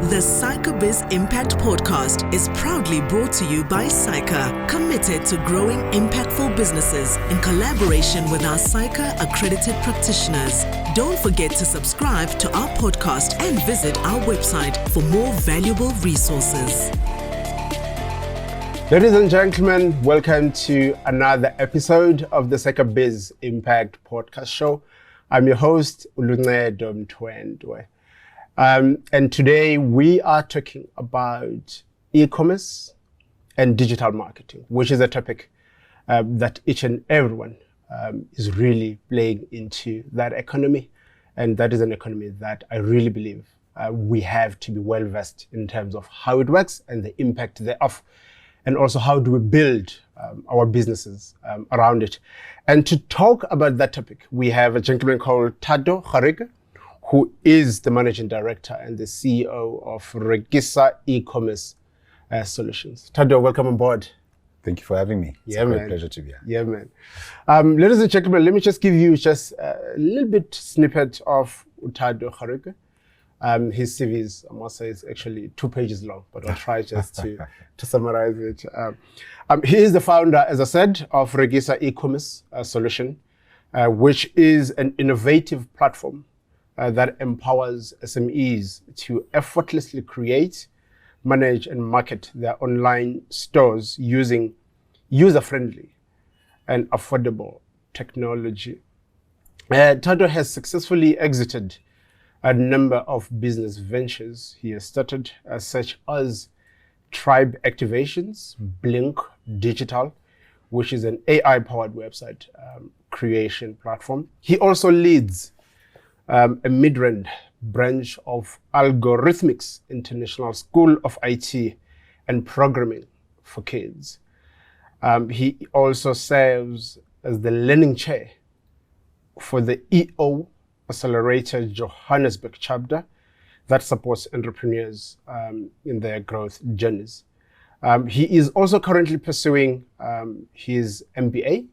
The PsychoBiz Impact Podcast is proudly brought to you by Psycha, committed to growing impactful businesses in collaboration with our Psycha accredited practitioners. Don't forget to subscribe to our podcast and visit our website for more valuable resources. Ladies and gentlemen, welcome to another episode of the PsychoBiz Impact Podcast Show. I'm your host, Uluncedo Mthwentwe. And today we are talking about e-commerce and digital marketing, which is a topic that each and everyone is really playing into that economy. And that is an economy that I really believe we have to be well versed in terms of how it works and the impact thereof. And also how do we build our businesses around it. And to talk about that topic, we have a gentleman called Thato Garekoe, who is the Managing Director and the CEO of Rekisa eCommerce Solutions. Thato, welcome on board. Thank you for having me. It's a great pleasure to be here. Yeah, man. Ladies and gentlemen, let me just give you just a little bit snippet of Thato Garekoe. His CV is, I must say, it's actually 2 pages long, but I'll try just to summarize it. He is the founder, as I said, of Rekisa eCommerce Solution, which is an innovative platform that empowers SMEs to effortlessly create, manage, and market their online stores using user-friendly and affordable technology. Thato has successfully exited a number of business ventures he has started, such as Tribe Activations, Blink Digital, which is an AI-powered website creation platform. He also leads a Midrand branch of Algorithmics International School of IT and Programming for Kids. He also serves as the learning chair for the EO Accelerator Johannesburg chapter that supports entrepreneurs in their growth journeys. He is also currently pursuing his MBA.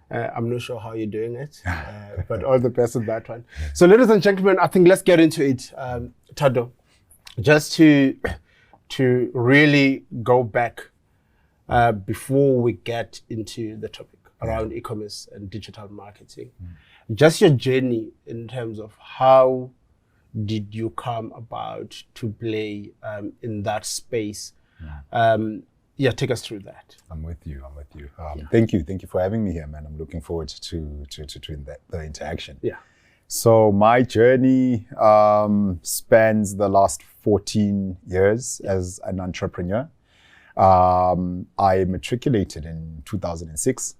I'm not sure how you're doing it, but all the best with that one. So ladies and gentlemen, I think let's get into it. Thato, just to really go back before we get into the topic around e-commerce and digital marketing. Just your journey in terms of how did you come about to play in that space? Take us through that. I'm with you. Thank you for having me here, man. I'm looking forward to the interaction. Yeah. So my journey spans the last 14 years as an entrepreneur. I matriculated in 2006.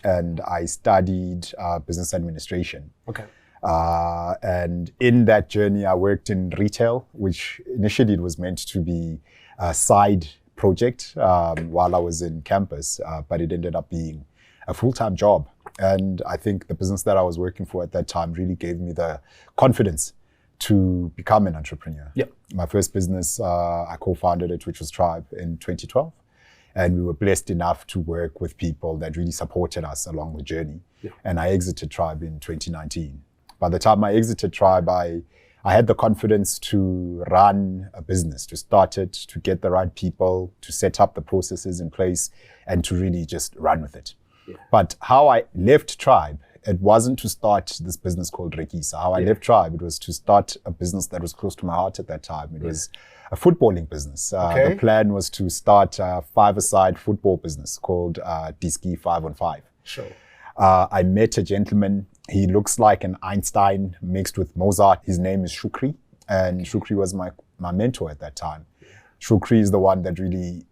And I studied business administration. Okay. And in that journey, I worked in retail, which initially it was meant to be a side project while I was in campus, but it ended up being a full-time job. And I think the business that I was working for at that time really gave me the confidence to become an entrepreneur. Yep. My first business, I co-founded it, which was Tribe, in 2012. And we were blessed enough to work with people that really supported us along the journey. Yeah. And I exited Tribe in 2019. By the time I exited Tribe, I had the confidence to run a business, to start it, to get the right people, to set up the processes in place, and to really just run with it. Yeah. But how I left Tribe, it wasn't to start this business called Rekisa. How I left Tribe, it was to start a business that was close to my heart at that time. It was a footballing business. The plan was to start a five-a-side football business called Diski 5-on-5. Sure. I met a gentleman. He looks like an Einstein mixed with Mozart. His name is Shukri, and Shukri was my mentor at that time. Shukri is the one that really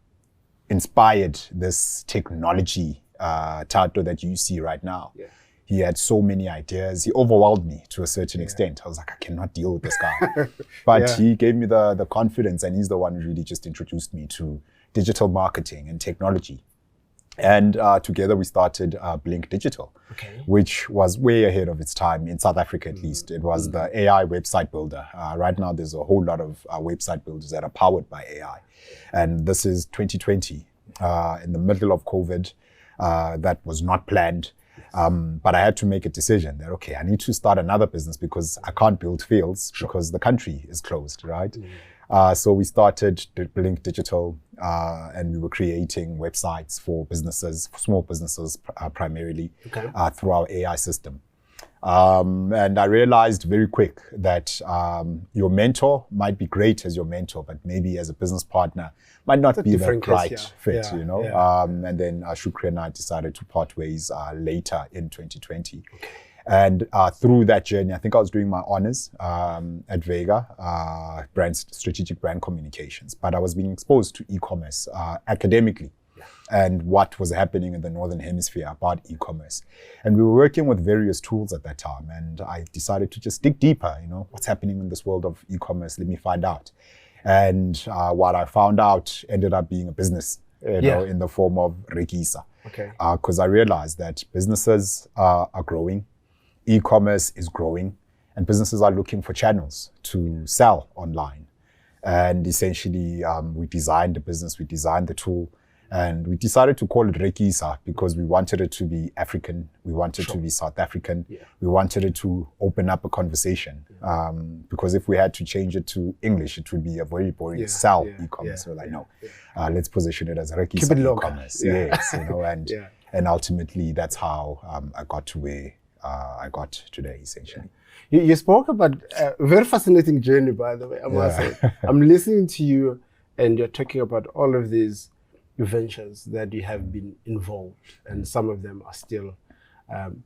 inspired this technology Thato that you see right now. Yeah. He had so many ideas. He overwhelmed me to a certain extent. I was like, I cannot deal with this guy. But he gave me the confidence, and he's the one who really just introduced me to digital marketing and technology. And together we started Blink Digital, which was way ahead of its time in South Africa, at least. It was the AI website builder. Right now, there's a whole lot of website builders that are powered by AI. And this is 2020, in the middle of COVID. That was not planned. But I had to make a decision that, okay, I need to start another business because I can't build fields because the country is closed, right? So we started Blink Digital, and we were creating websites for businesses, for small businesses primarily, through our AI system. And I realized very quick that your mentor might be great as your mentor, but maybe as a business partner might not be the right fit, you know. And then Shukri and I decided to part ways later in 2020. And through that journey, I think I was doing my honors at Vega, strategic brand communications, but I was being exposed to e-commerce academically. And what was happening in the Northern Hemisphere about e-commerce. And we were working with various tools at that time. And I decided to just dig deeper, you know, what's happening in this world of e-commerce, let me find out. And what I found out ended up being a business, you know, in the form of Rekisa. Because I realized that businesses are growing, e-commerce is growing, and businesses are looking for channels to sell online. And essentially, we designed the business, we designed the tool, and we decided to call it Rekisa because we wanted it to be African. We wanted to be South African. We wanted it to open up a conversation. Because if we had to change it to English, it would be a very boring sell e-commerce. So like, no, let's position it as Rekisa e-commerce. Yes, you know, and ultimately that's how I got to where I got today, essentially. You spoke about a very fascinating journey, by the way, I must say. I'm listening to you and you're talking about all of these ventures that you have been involved, and some of them are still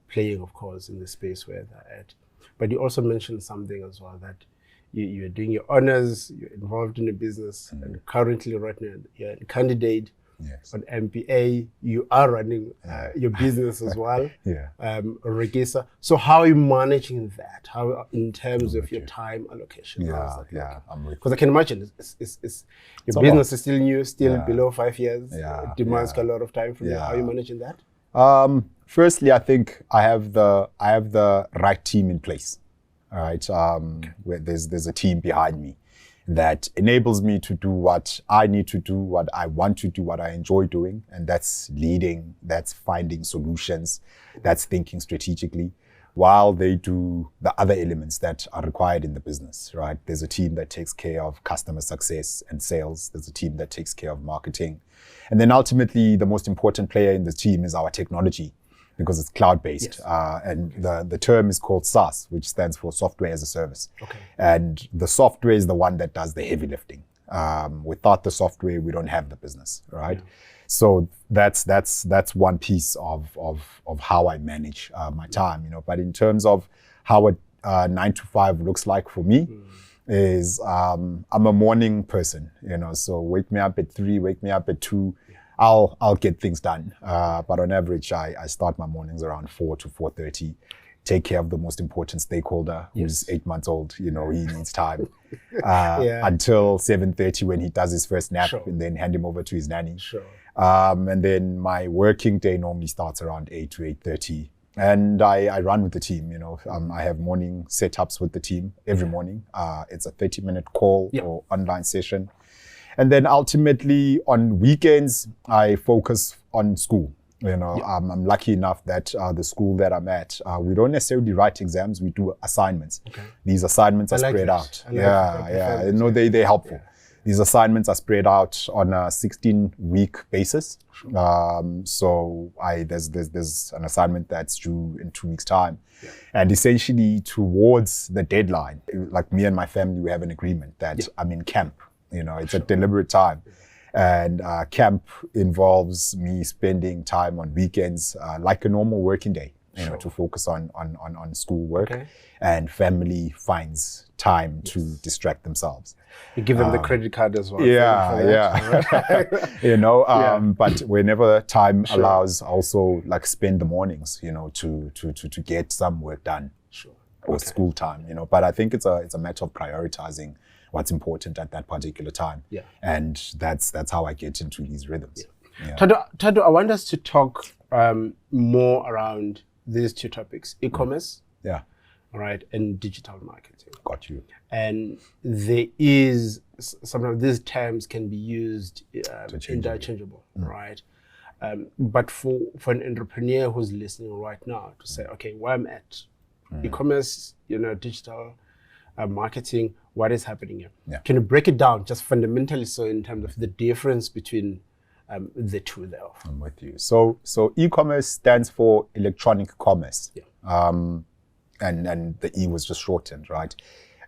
playing, of course, in the space where they're at. But you also mentioned something as well, that you're doing your honors, you're involved in a business, and currently right now you're a candidate on MPA. You are running your business as well, Rekisa. So how are you managing that? How, in terms of your time allocation? Because I can imagine your business is still new, still below 5 years. It demands a lot of time from you. How are you managing that? Firstly, I think I have the right team in place. All right, where there's a team behind me that enables me to do what I need to do, what I want to do, what I enjoy doing. And that's leading, that's finding solutions, that's thinking strategically, while they do the other elements that are required in the business, right? There's a team that takes care of customer success and sales. There's a team that takes care of marketing. And then ultimately, the most important player in the team is our technology, because it's cloud-based. And the term is called SaaS, which stands for software as a service. And the software is the one that does the heavy lifting. Without the software, we don't have the business, right? So that's one piece of how I manage my time, you know. But in terms of how a 9 to 5 looks like for me, is I'm a morning person, you know. So wake me up at 3, wake me up at 2. I'll get things done. But on average, I start my mornings around 4 to 4:30, take care of the most important stakeholder who's 8 months old. You know, he needs time until 7:30 when he does his first nap, and then hand him over to his nanny. And then my working day normally starts around 8 to 8:30. And I run with the team, you know. I have morning setups with the team every morning. It's a 30-minute call or online session. And then ultimately on weekends, I focus on school. You know, I'm lucky enough that the school that I'm at, we don't necessarily write exams, we do assignments. These assignments are spread out. You know, they're helpful. These assignments are spread out on a 16-week basis. So there's an assignment that's due in 2 weeks' time. And essentially towards the deadline, like me and my family, we have an agreement that I'm in camp. You know, it's a deliberate time. And camp involves me spending time on weekends, like a normal working day, you know, to focus on school work. And family finds time to distract themselves. You give them the credit card as well. You know, but whenever time allows, also like spend the mornings, you know, to get some work done. Or school time, you know. But I think it's a matter of prioritizing what's important at that particular time. And that's how I get into these rhythms. Thato, I want us to talk more around these two topics, e-commerce, right, and digital marketing. Got you. And there is, sometimes these terms can be used interchangeable, right? But for an entrepreneur who's listening right now to say, okay, where I'm at, e-commerce, digital marketing, what is happening here? Yeah. Can you break it down just fundamentally, so in terms of the difference between the two there? I'm with you. So e-commerce stands for electronic commerce. Yeah. And the E was just shortened, right?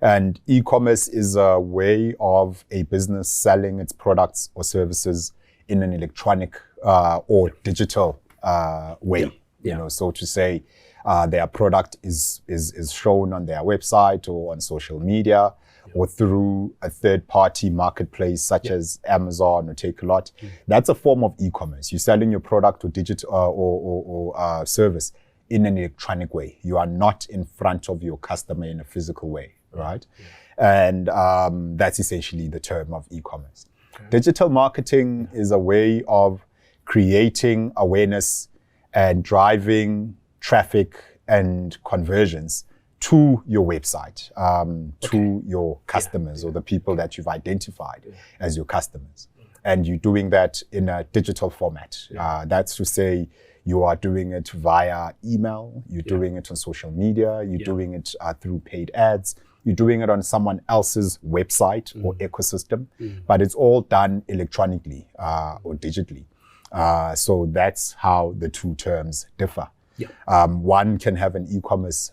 And e-commerce is a way of a business selling its products or services in an electronic or digital way. Yeah. So to say, their product is shown on their website or on social media or through a third-party marketplace such as Amazon or Takealot. That's a form of e-commerce. You're selling your product or digital or service in an electronic way. You are not in front of your customer in a physical way, right? And that's essentially the term of e-commerce. Digital marketing is a way of creating awareness and driving traffic and conversions to your website, to your customers or the people that you've identified as your customers. And you're doing that in a digital format. That's to say, you are doing it via email, you're doing it on social media, you're doing it through paid ads, you're doing it on someone else's website or ecosystem, but it's all done electronically or digitally. So that's how the two terms differ. One can have an e-commerce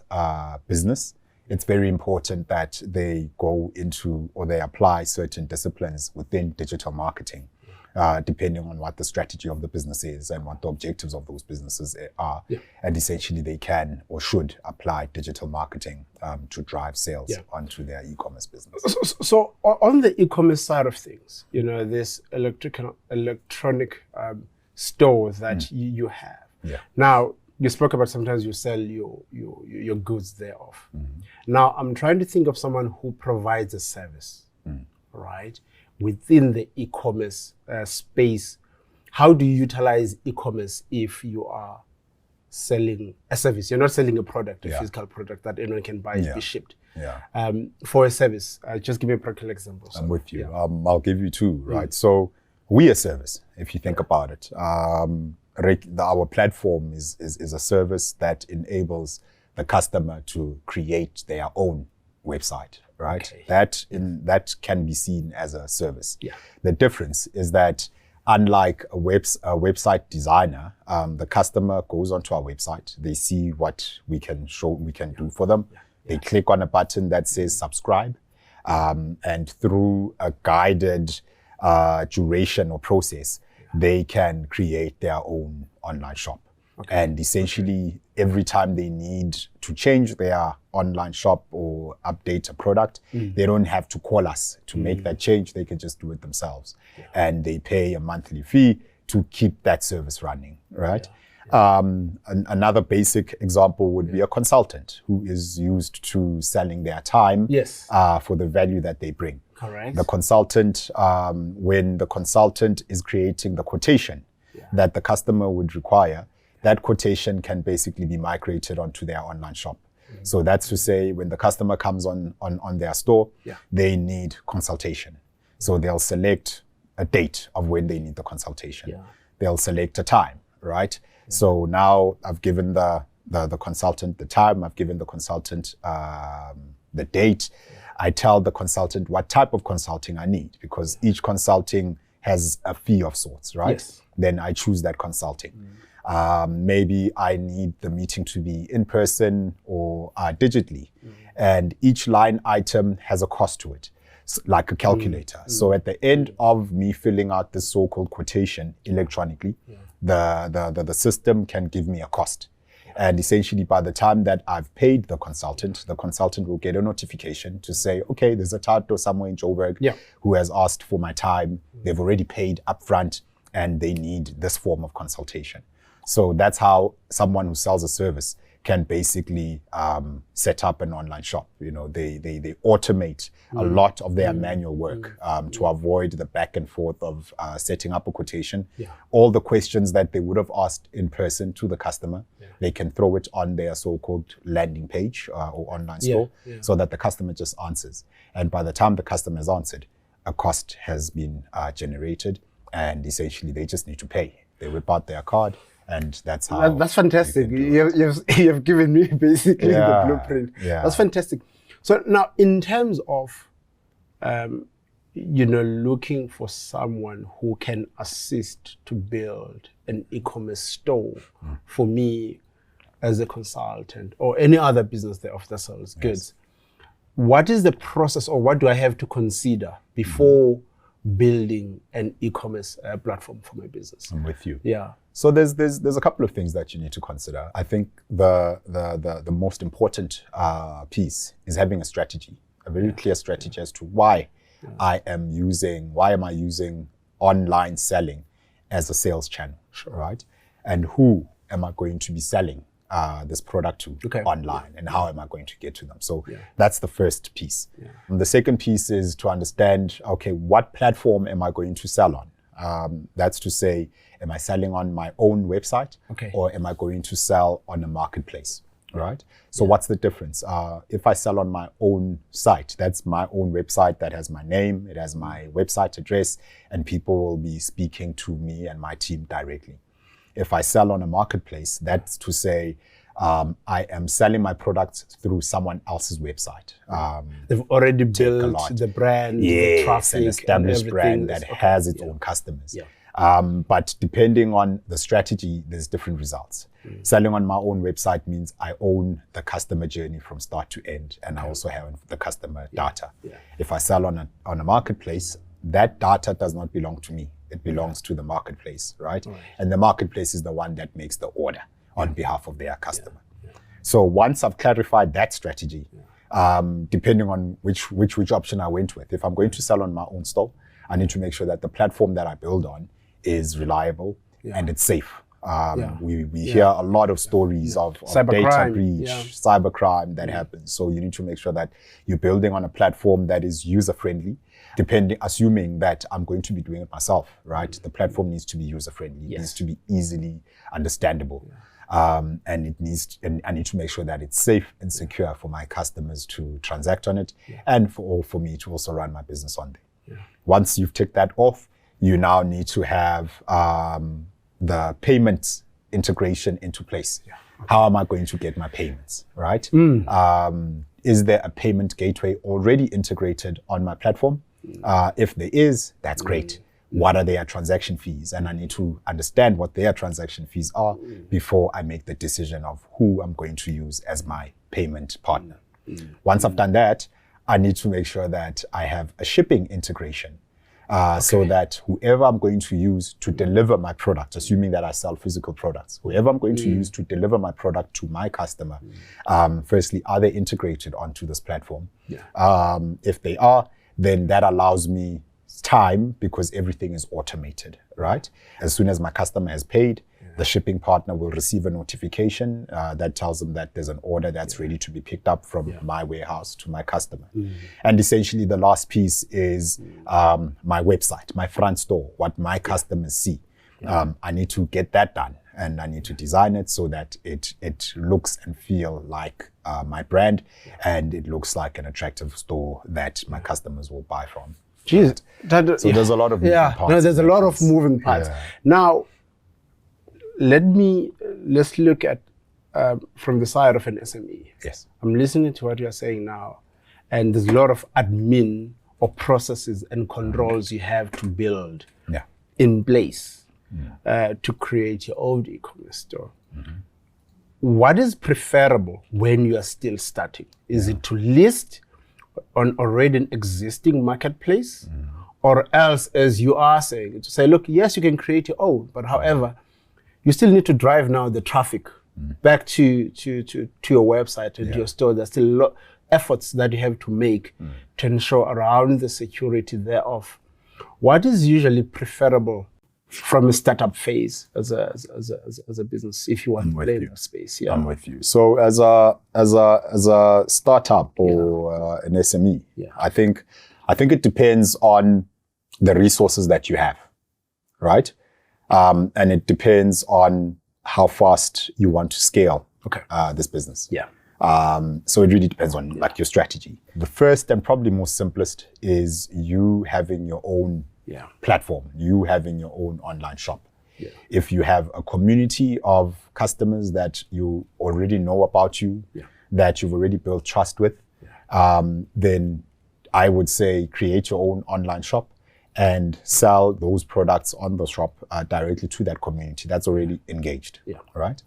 business. It's very important that they go into or they apply certain disciplines within digital marketing, depending on what the strategy of the business is and what the objectives of those businesses are. And essentially they can or should apply digital marketing to drive sales onto their e-commerce business. So on the e-commerce side of things, this electronic store that you have. Now, you spoke about sometimes you sell your goods thereof. Now, I'm trying to think of someone who provides a service, right, within the e-commerce space. How do you utilize e-commerce if you are selling a service? You're not selling a product, a physical product that anyone can buy and be shipped. For a service, just give me a practical example. I'm with you. I'll give you two, right? So we a service, if you think about it. Our platform is a service that enables the customer to create their own website, right? That can be seen as a service. The difference is that unlike a website designer, the customer goes onto our website, they see what we can do for them. They click on a button that says subscribe, and through a guided duration or process, they can create their own online shop. And essentially, every time they need to change their online shop or update a product, they don't have to call us to make that change. They can just do it themselves. And they pay a monthly fee to keep that service running, right? Another basic example would be a consultant who is used to selling their time for the value that they bring. Correct. The consultant, when the consultant is creating the quotation that the customer would require, that quotation can basically be migrated onto their online shop. So that's to say, when the customer comes on their store, they need consultation. So they'll select a date of when they need the consultation. They'll select a time, right? So now I've given the consultant the time, I've given the consultant the date. I tell the consultant what type of consulting I need, because each consulting has a fee of sorts, right? Then I choose that consulting. Maybe I need the meeting to be in person or digitally. And each line item has a cost to it, like a calculator. So at the end of me filling out this so-called quotation electronically, the system can give me a cost. And essentially, by the time that I've paid the consultant will get a notification to say, okay, there's a Thato somewhere in Joburg who has asked for my time. They've already paid upfront and they need this form of consultation. So that's how someone who sells a service can basically set up an online shop. They automate a lot of their manual work to avoid the back and forth of setting up a quotation. All the questions that they would have asked in person to the customer, they can throw it on their so-called landing page or online store so that the customer just answers. And by the time the customer has answered, a cost has been generated, and essentially they just need to pay. They whip out their card, and that's how. That's fantastic. You've given me basically the blueprint. Yeah. That's fantastic. So now, in terms of, looking for someone who can assist to build an e-commerce store for me as a consultant or any other business that sells goods, what is the process, or what do I have to consider before building an e-commerce platform for my business? I'm with you. Yeah. So there's a couple of things that you need to consider. I think the most important piece is having a strategy, a very clear strategy as to why I am using online selling as a sales channel, right? And who am I going to be selling this product to online, and how am I going to get to them? So that's the first piece. And the second piece is to understand, okay, what platform am I going to sell on? That's to say, am I selling on my own website, or am I going to sell on a marketplace, right? So what's the difference? If I sell on my own site, that's my own website that has my name, it has my website address, and people will be speaking to me and my team directly. If I sell on a marketplace, that's to say, I am selling my products through someone else's website. They've already built the brand, the traffic, an established brand that has its own customers. But depending on the strategy, there's different results. Selling on my own website means I own the customer journey from start to end, and I also have the customer data. If I sell on a marketplace, that data does not belong to me. It belongs to the marketplace, right? And the marketplace is the one that makes the order on behalf of their customer. So once I've clarified that strategy, depending on which option I went with, if I'm going to sell on my own store, I need to make sure that the platform that I build on is reliable and it's safe. We hear a lot of stories of data breach, cybercrime that happens. So you need to make sure that you're building on a platform that is user-friendly, assuming that I'm going to be doing it myself, right? The platform needs to be user-friendly. It needs to be easily understandable. And I need to make sure that it's safe and secure for my customers to transact on it, and for me to also run my business on there. Once you've ticked that off, you now need to have the payments integration into place. How am I going to get my payments, right? Is there a payment gateway already integrated on my platform? If there is, that's great. What are their transaction fees? And I need to understand what their transaction fees are before I make the decision of who I'm going to use as my payment partner. Once I've done that, I need to make sure that I have a shipping integration. So that whoever I'm going to use to deliver my product, assuming that I sell physical products, whoever I'm going to use to deliver my product to my customer, firstly, are they integrated onto this platform? If they are, then that allows me time because everything is automated, right? As soon as my customer has paid, the shipping partner will receive a notification that tells them that there's an order that's ready to be picked up from my warehouse to my customer. And essentially the last piece is my website, my front store, what my customers see. I need to get that done, and I need to design it so that it looks and feel like my brand, and it looks like an attractive store that my customers will buy from. Jeez, so there's a lot of moving parts. No, there's a lot of moving parts. Now, let's look at from the side of an SME. Yes. I'm listening to what you're saying now, and there's a lot of admin or processes and controls you have to build in place to create your own e-commerce store. What is preferable when you are still starting? Is it to list on already an existing marketplace, or else, as you are saying, to say, look, yes, you can create your own, but however, you still need to drive now the traffic back to your website and to your store. There's still efforts that you have to make to ensure around the security thereof. What is usually preferable from a startup phase as a business, if you want to play in that space? I'm with you. So as a startup or an SME, I think it depends on the resources that you have, right? And it depends on how fast you want to scale this business. So it really depends on like your strategy. The first and probably most simplest is you having your own platform, you having your own online shop. Yeah. If you have a community of customers that you already know about you, that you've already built trust with, then I would say create your own online shop and sell those products on the shop directly to that community that's already engaged. Right?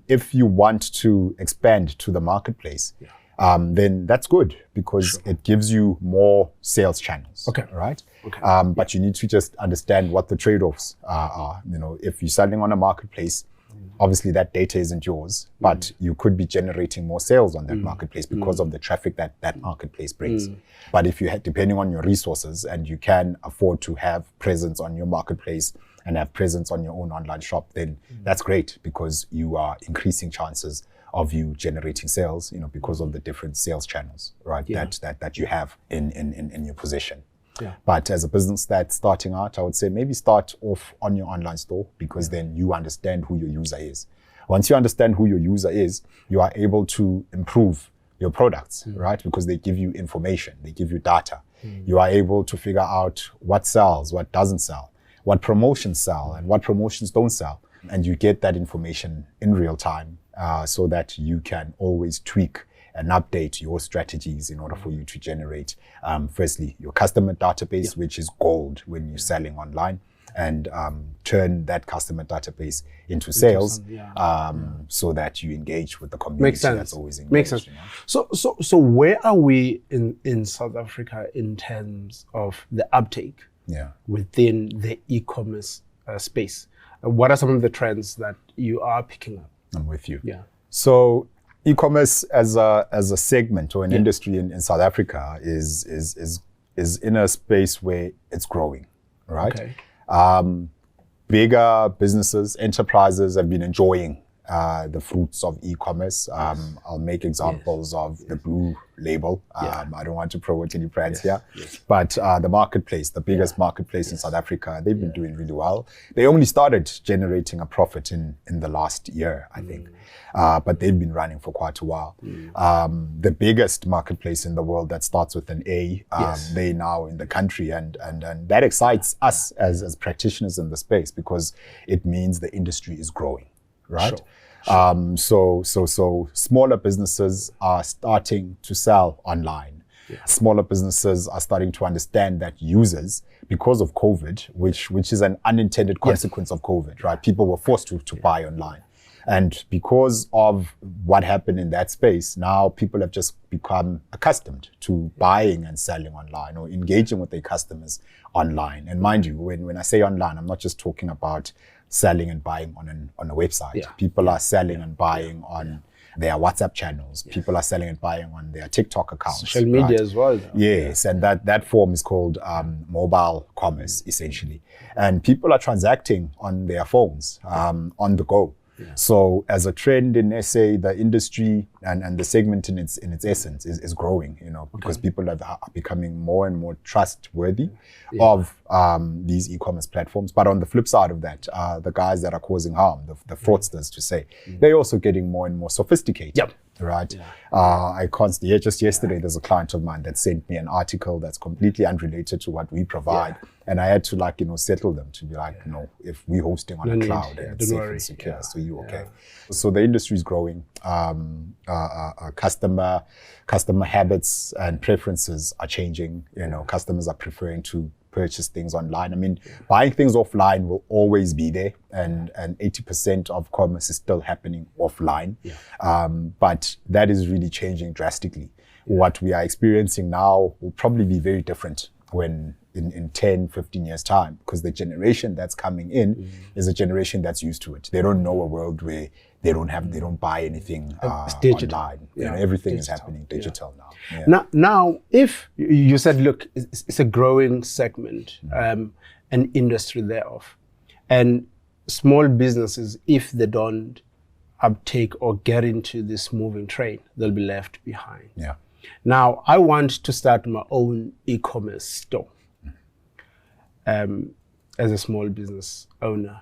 If you want to expand to the marketplace, then that's good because it gives you more sales channels. Right? But you need to just understand what the trade-offs are. You know, if you're selling on a marketplace, obviously that data isn't yours, but you could be generating more sales on that marketplace because of the traffic that that marketplace brings. But if you had, depending on your resources, and you can afford to have presence on your marketplace and have presence on your own online shop, then that's great because you are increasing chances of you generating sales, you know, because of the different sales channels, right? That you have in your possession. But as a business that's starting out, I would say maybe start off on your online store because then you understand who your user is. Once you understand who your user is, you are able to improve your products, right? Because they give you information, they give you data. You are able to figure out what sells, what doesn't sell, what promotions sell and what promotions don't sell. And you get that information in real time so that you can always tweak and update your strategies in order for you to generate, firstly, your customer database, which is gold when you're selling online, and turn that customer database into sales so that you engage with the community that's always engaged. Makes sense. You know? So where are we in South Africa in terms of the uptake within the e-commerce space? What are some of the trends that you are picking up? I'm with you. So e-commerce as a segment or an industry in South Africa is in a space where it's growing, right? Bigger businesses, enterprises have been enjoying the fruits of e-commerce. I'll make examples of the Blue Label. I don't want to promote any brands here, but the marketplace, the biggest marketplace in South Africa, they've been doing really well. They only started generating a profit in the last year, I think, but they've been running for quite a while. The biggest marketplace in the world that starts with an A, they now in the country, and that excites us as practitioners in the space because it means the industry is growing. Right? So smaller businesses are starting to sell online. Smaller businesses are starting to understand that users, because of COVID, which is an unintended consequence of COVID, right? People were forced to buy online. And because of what happened in that space, now people have just become accustomed to buying and selling online or engaging with their customers online. And mind you, when I say online, I'm not just talking about selling and buying on a website. People are selling and buying on their WhatsApp channels. People are selling and buying on their TikTok accounts. Social media as well. Yes, and that form is called mobile commerce, essentially. And people are transacting on their phones, on the go. So as a trend in SA, the industry and the segment in its essence is growing, you know, because people are becoming more and more trustworthy of these e-commerce platforms. But on the flip side of that, the guys that are causing harm, the fraudsters to say, they're also getting more and more sophisticated. Right? I constantly, just yesterday, there's a client of mine that sent me an article that's completely unrelated to what we provide. And I had to, settle them to be like, if we're hosting on a cloud and it's safe and secure, so you okay. So the industry is growing. Customer habits and preferences are changing. Customers are preferring to purchase things online. I mean, buying things offline will always be there, and 80% of commerce is still happening offline. But that is really changing drastically. What we are experiencing now will probably be very different when in 10, 15 years time, because the generation that's coming in is a generation that's used to it. They don't know a world where they don't buy anything online. Everything is happening digital now. Now, if you said, look, it's a growing segment, an industry thereof, and small businesses, if they don't uptake or get into this moving train, they'll be left behind. Now, I want to start my own e-commerce store as a small business owner.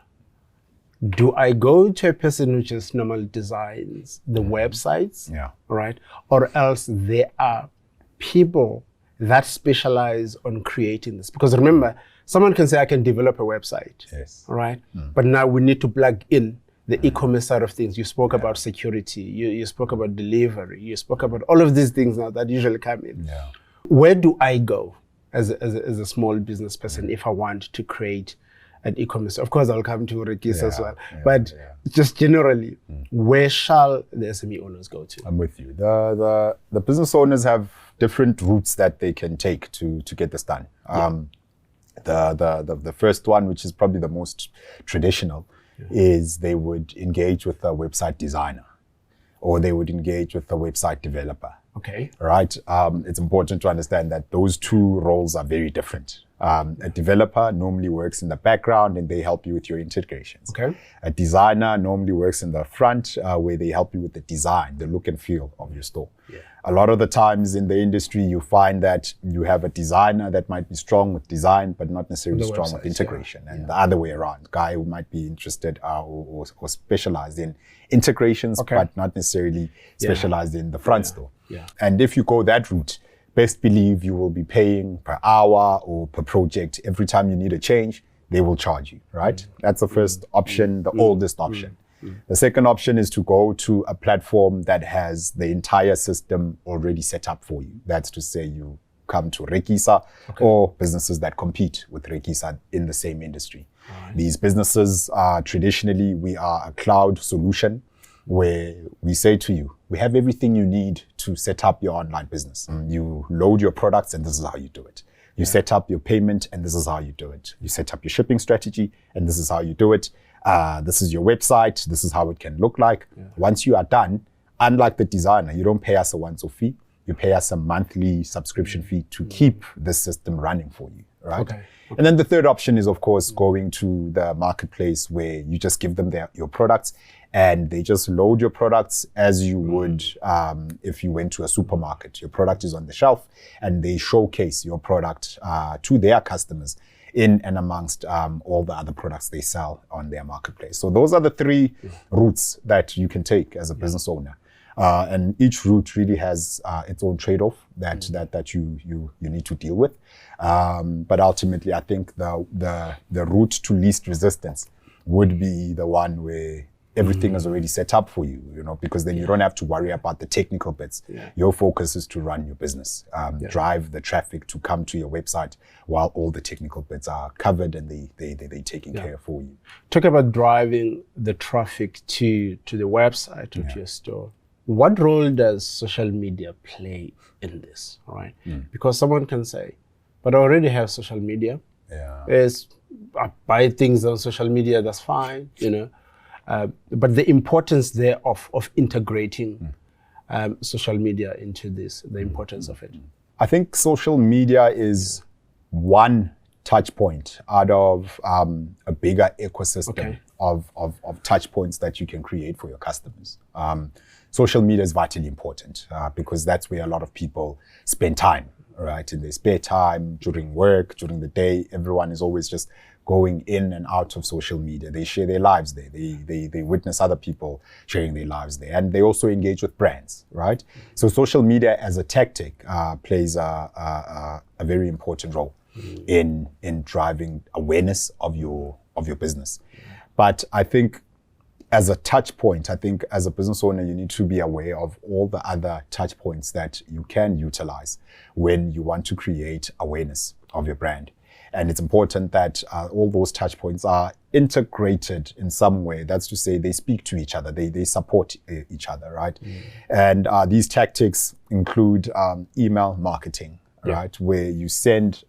Do I go to a person who just normally designs the websites, right? Or else there are people that specialize on creating this? Because remember, someone can say, I can develop a website, Yes. all right? But now we need to plug in the e-commerce side of things. You spoke about security, you spoke about delivery, you spoke about all of these things now that usually come in. Yeah. Where do I go as a small business person if I want to create an e-commerce? Of course, I'll come to Rekisa as well. But just generally, where shall the SME owners go to? I'm with you. The business owners have different routes that they can take to get this done. The first one, which is probably the most traditional, is they would engage with a website designer, or they would engage with a website developer. Okay. Right. It's important to understand that those two roles are very different. A developer normally works in the background and they help you with your integrations. Okay. A designer normally works in the front where they help you with the design, the look and feel of your store. Yeah. A lot of the times in the industry, you find that you have a designer that might be strong with design, but not necessarily strong with integration. And the other way around, guy who might be interested or specialized in integrations, but not necessarily specialized in the front store. Yeah. And if you go that route, best believe you will be paying per hour or per project. Every time you need a change, they will charge you, right? That's the first option, the oldest option. The second option is to go to a platform that has the entire system already set up for you. That's to say you come to Rekisa or businesses that compete with Rekisa in the same industry. These businesses are traditionally, we are a cloud solution where we say to you, we have everything you need to set up your online business. You load your products and this is how you do it. You set up your payment and this is how you do it. You set up your shipping strategy and this is how you do it. This is your website. This is how it can look like. Once you are done, unlike the designer, you don't pay us a once-off fee. You pay us a monthly subscription fee to keep the system running for you, right? And then the third option is, of course, going to the marketplace where you just give them your products and they just load your products as you would if you went to a supermarket. Your product is on the shelf and they showcase your product to their customers in and amongst all the other products they sell on their marketplace. So those are the three routes that you can take as a business owner. And each route really has its own trade-off that you need to deal with. But ultimately, I think the route to least resistance would be the one where everything is already set up for you, because then you don't have to worry about the technical bits. Your focus is to run your business, drive the traffic to come to your website while all the technical bits are covered and they're taken care of for you. Talk about driving the traffic to the website or to your store. What role does social media play in this, right? Because someone can say, but I already have social media. I buy things on social media, that's fine, but the importance there of integrating social media into this, the importance of it. I think social media is one touch point out of a bigger ecosystem of touch points that you can create for your customers. Social media is vitally important because that's where a lot of people spend time, right? In their spare time, during work, during the day, everyone is always just going in and out of social media. They share their lives there. They witness other people sharing their lives there. And they also engage with brands, right? So social media as a tactic plays a very important role in driving awareness of your business. But I think as a touch point, I think as a business owner, you need to be aware of all the other touch points that you can utilize when you want to create awareness of your brand. And it's important that all those touch points are integrated in some way. That's to say they speak to each other, they support each other, right? And these tactics include email marketing, right? Where you send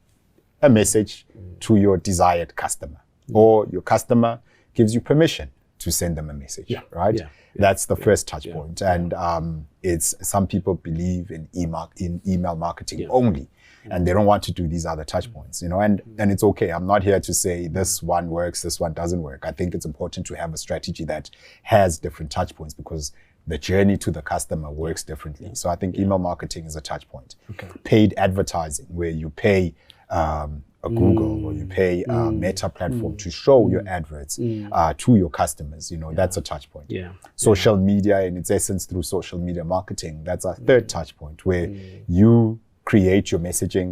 a message to your desired customer or your customer gives you permission to send them a message, right? That's the first touch point. And it's some people believe in email marketing only, and they don't want to do these other touch points, and it's okay. I'm not here to say this one works, this one doesn't work. I think it's important to have a strategy that has different touch points because the journey to the customer works differently. So I think email marketing is a touch point. Paid advertising, where you pay a Google or you pay a Meta platform to show your adverts to your customers, that's a touch point. Social media in its essence through social media marketing, that's a third touch point where you create your messaging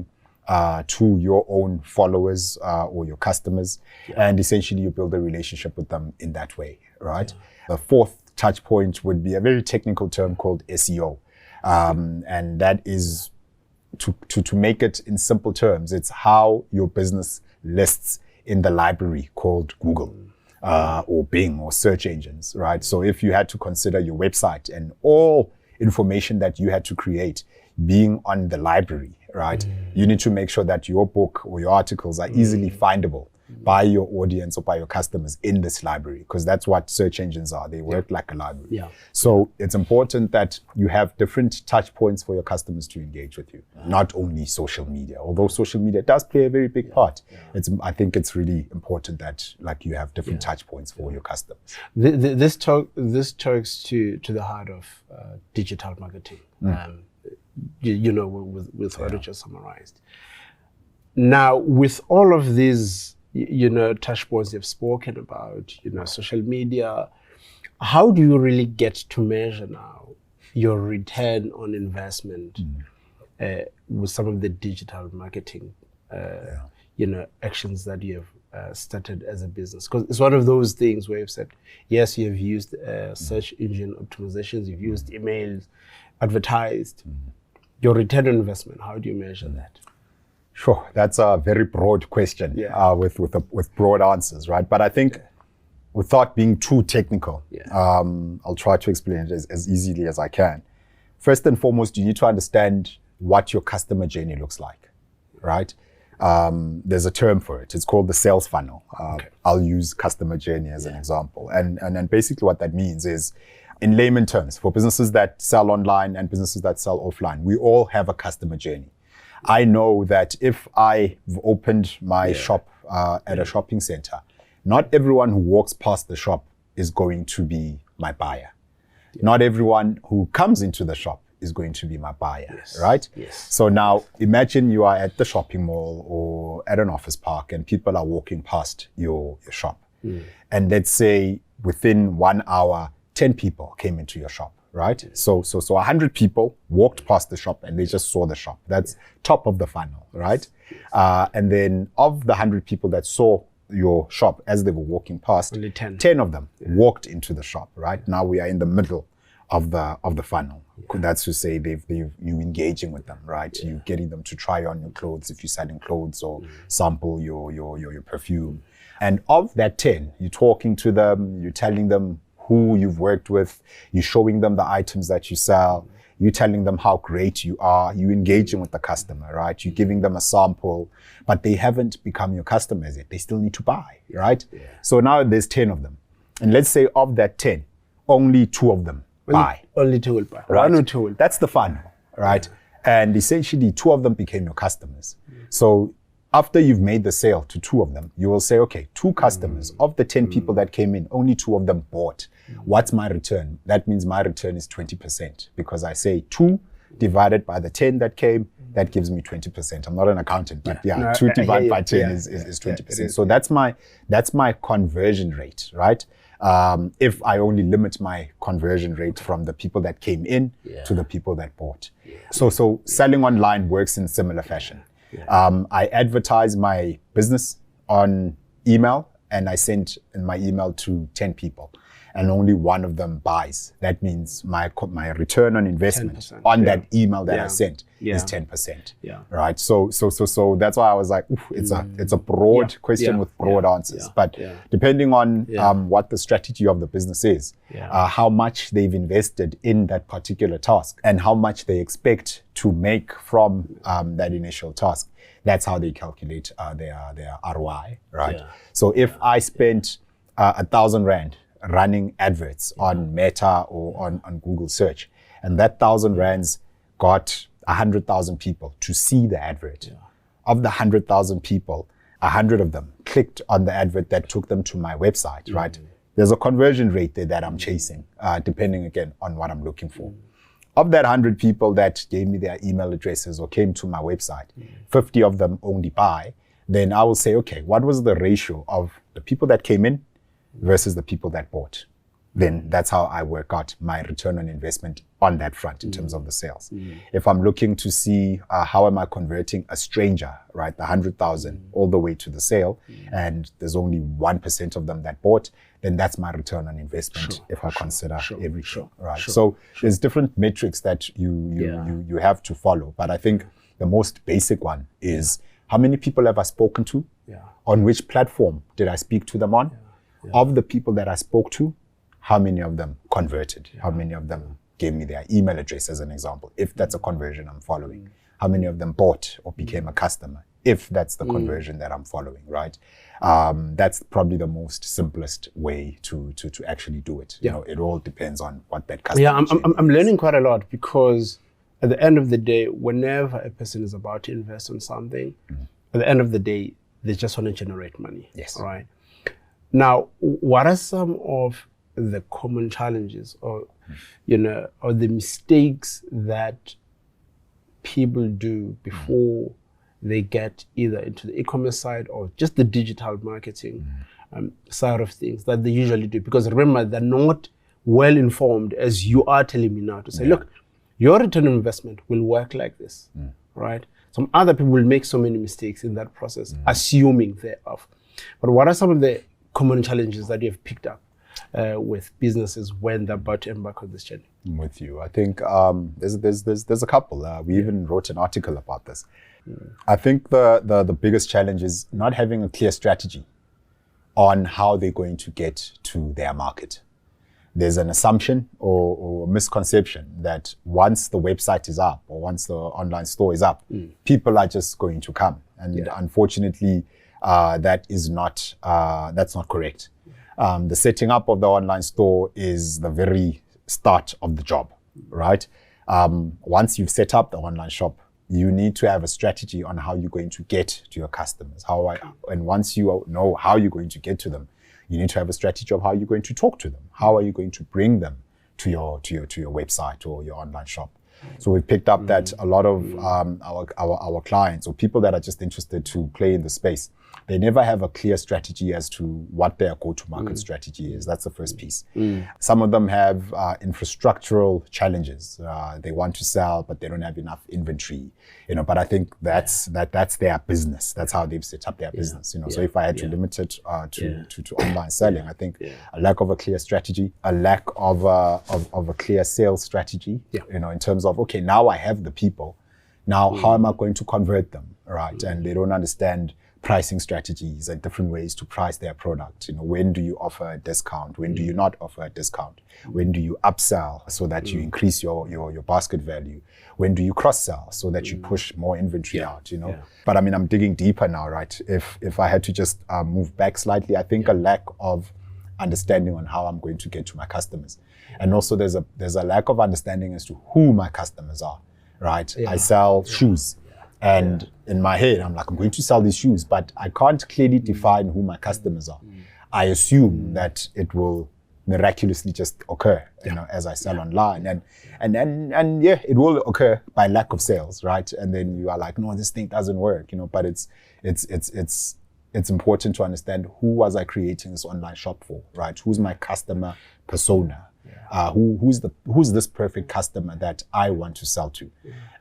to your own followers or your customers, and essentially you build a relationship with them in that way, right? The fourth touch point would be a very technical term called SEO, and that is to make it in simple terms, it's how your business lists in the library called Google or Bing or search engines, right? So if you had to consider your website and all information that you had to create being on the library, right? You need to make sure that your book or your articles are easily findable by your audience or by your customers in this library, because that's what search engines are. They work like a library. So it's important that you have different touch points for your customers to engage with you, not only social media, although social media does play a very big part. I think it's really important that like you have different touch points for your customers. This talks to the heart of digital marketing. With what you just summarized. Now, with all of these, touch points you've spoken about, social media, how do you really get to measure now your return on investment with some of the digital marketing, actions that you have started as a business? Because it's one of those things where you've said, yes, you have used search engine optimizations, you've used emails, advertised. Your return on investment, how do you measure that? Sure, that's a very broad question with broad answers, right? But I think without being too technical, I'll try to explain it as easily as I can. First and foremost, you need to understand what your customer journey looks like, right? There's a term for it. It's called the sales funnel. I'll use customer journey as an example. And basically what that means is, in layman terms, for businesses that sell online and businesses that sell offline, we all have a customer journey. I know that if I've opened my shop at a shopping center, not everyone who walks past the shop is going to be my buyer. Not everyone who comes into the shop is going to be my buyer, right? So now imagine you are at the shopping mall or at an office park and people are walking past your shop. And let's say within 1 hour, 10 people came into your shop, right? So 100 people walked past the shop and they just saw the shop. That's top of the funnel, right? And then of the 100 people that saw your shop as they were walking past, only 10 of them walked into the shop, right? Now we are in the middle of the funnel. That's to say you engaging with them, right? You getting them to try on your clothes if you're selling clothes or sample your perfume. And of that 10, you're talking to them, you're telling them who you've worked with, you're showing them the items that you sell, you're telling them how great you are, you're engaging with the customer, right? You're giving them a sample, but they haven't become your customers yet. They still need to buy, right? So now there's 10 of them. And let's say of that 10, only 2 of them buy. Only 2 will buy. Right? 1 or 2 will buy. That's the funnel, right? And essentially 2 of them became your customers. So after you've made the sale to 2 of them, you will say, okay, 2 customers of the 10 people that came in, only 2 of them bought. What's my return? That means my return is 20%, because I say 2 divided by the 10 that came, that gives me 20%. I'm not an accountant, but 2 divided by 10 is 20%. So that's my conversion rate, right? If I only limit my conversion rate from the people that came in to the people that bought. So selling online works in similar fashion. I advertise my business on email and I send my email to 10 people and only 1 of them buys. That means my return on investment on that email that I sent is 10%. Right? So that's why I was like, it's a broad question with broad answers. But depending on what the strategy of the business is, how much they've invested in that particular task and how much they expect to make from that initial task, that's how they calculate their ROI, right? So if I spent 1,000 Rand running adverts on Meta or on Google search, and that 1,000 Rands got 100,000 people to see the advert. Of the 100,000 people, 100 of them clicked on the advert that took them to my website, right? There's a conversion rate there that I'm chasing, depending again on what I'm looking for. Of that 100 people that gave me their email addresses or came to my website, 50 of them only buy, then I will say, okay, what was the ratio of the people that came in versus the people that bought? then that's how I work out my return on investment on that front in terms of the sales. If I'm looking to see how am I converting a stranger, right, the 100,000 all the way to the sale, and there's only 1% of them that bought, then that's my return on investment if I consider everything, right? So there's different metrics that you have to follow, but I think the most basic one is how many people have I spoken to? On which platform did I speak to them on? Of the people that I spoke to, how many of them converted? How many of them gave me their email address as an example, if that's a conversion I'm following? How many of them bought or became a customer, if that's the conversion that I'm following, right? That's probably the most simplest way to actually do it. You know, it all depends on what that customer I'm learning quite a lot, because at the end of the day, whenever a person is about to invest on something, at the end of the day, they just want to generate money. Yes. Right. Now, what are some of the common challenges or the mistakes that people do before they get either into the e-commerce side or just the digital marketing side of things that they usually do? Because remember, they're not well informed, as you are telling me now, to say, look, your return on investment will work like this, right? Some other people will make so many mistakes in that process, assuming thereof. But what are some of the common challenges that you have picked up with businesses when they're about to embark on this journey? I'm with you. I think there's a couple. We even wrote an article about this. I think the biggest challenge is not having a clear strategy on how they're going to get to their market. There's an assumption or misconception that once the website is up or once the online store is up, people are just going to come. And unfortunately, that's not correct. The setting up of the online store is the very start of the job, right? Once you've set up the online shop, you need to have a strategy on how you're going to get to your customers. And once you know how you're going to get to them, you need to have a strategy of how you're going to talk to them. How are you going to bring them to your website or your online shop? So we picked up that a lot of our clients or people that are just interested to play in the space, they never have a clear strategy as to what their go-to-market strategy is. That's the first piece. Some of them have infrastructural challenges. They want to sell, but they don't have enough inventory. But I think that's their business. That's how they've set up their business. So if I had to limit it to online selling, I think a lack of a clear strategy, a lack of a clear sales strategy. In terms of, okay, now I have the people. Now how am I going to convert them, right? And they don't understand pricing strategies and different ways to price their product. When do you offer a discount? When do you not offer a discount? When do you upsell so that you increase your basket value? When do you cross-sell so that you push more inventory out? But I mean, I'm digging deeper now, right? If I had to just move back slightly, I think a lack of understanding on how I'm going to get to my customers. And also there's a lack of understanding as to who my customers are, right? I sell shoes. And in my head, I'm like, I'm going to sell these shoes, but I can't clearly define who my customers are. I assume that it will miraculously just occur, as I sell online. And it will occur by lack of sales, right? And then you are like, no, this thing doesn't work, but it's important to understand who was I creating this online shop for, right? Who's my customer persona? Who's this perfect customer that I want to sell to?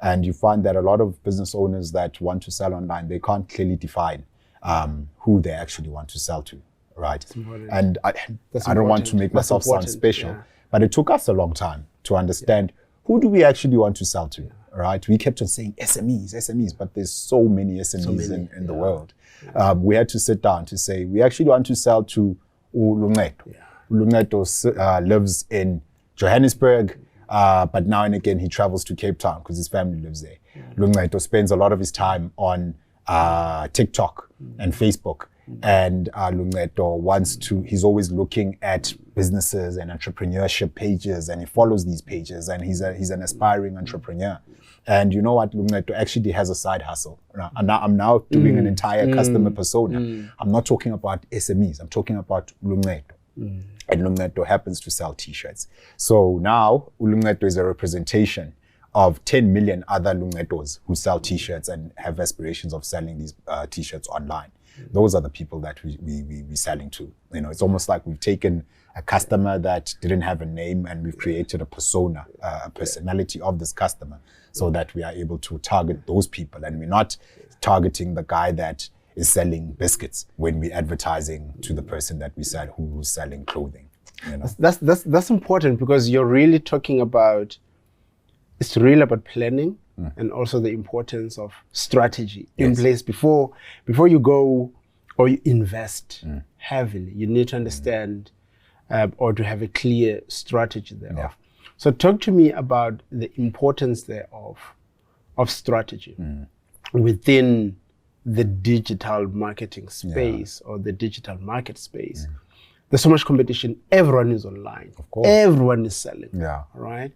And you find that a lot of business owners that want to sell online, they can't clearly define who they actually want to sell to, right? And I don't want to make myself sound special, but it took us a long time to understand who do we actually want to sell to, right? We kept on saying SMEs, but there's so many SMEs in the world. We had to sit down to say, we actually want to sell to Luncedo. Luncedo lives in Johannesburg, but now and again he travels to Cape Town because his family lives there. Luncedo spends a lot of his time on TikTok and Facebook, and Luncedo he's always looking at businesses and entrepreneurship pages, and he follows these pages, and he's an aspiring entrepreneur. And you know what, Luncedo actually has a side hustle. I'm now doing an entire customer persona. I'm not talking about SMEs, I'm talking about Luncedo. And Luncedo happens to sell t-shirts. So now Luncedo is a representation of 10 million other Luncedos who sell t-shirts and have aspirations of selling these t-shirts online. Those are the people that we're selling to. You know, it's almost like we've taken a customer that didn't have a name and we've created a persona, a personality of this customer, so that we are able to target those people. And we're not targeting the guy that is selling biscuits when we're advertising to the person that we sell who's selling clothing. You know? That's important, because you're really talking about, it's really about planning and also the importance of strategy in place before you go or you invest heavily. You need to understand or to have a clear strategy thereof. Yeah. So talk to me about the importance thereof of strategy within the digital marketing space or the digital market space. There's so much competition. Everyone is online. Of course. Everyone is selling. Yeah. Right?